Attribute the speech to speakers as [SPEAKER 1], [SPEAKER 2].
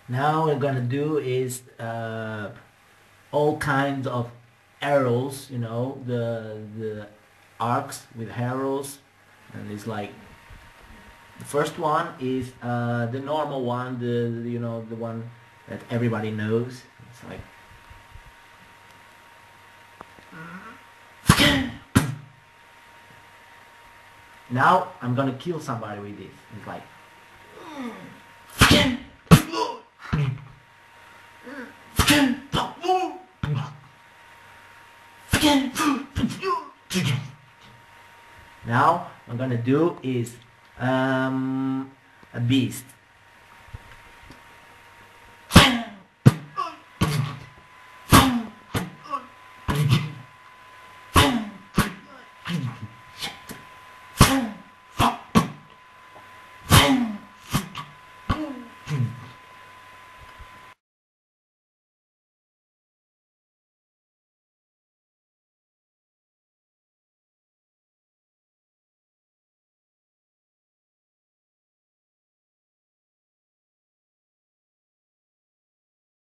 [SPEAKER 1] Now we're gonna do is all kinds of arrows, you know, the arcs with arrows, and it's like the first one is the normal one, the you know the one that everybody knows. It's like now I'm gonna kill somebody with this. It's like now I'm gonna do is a beast.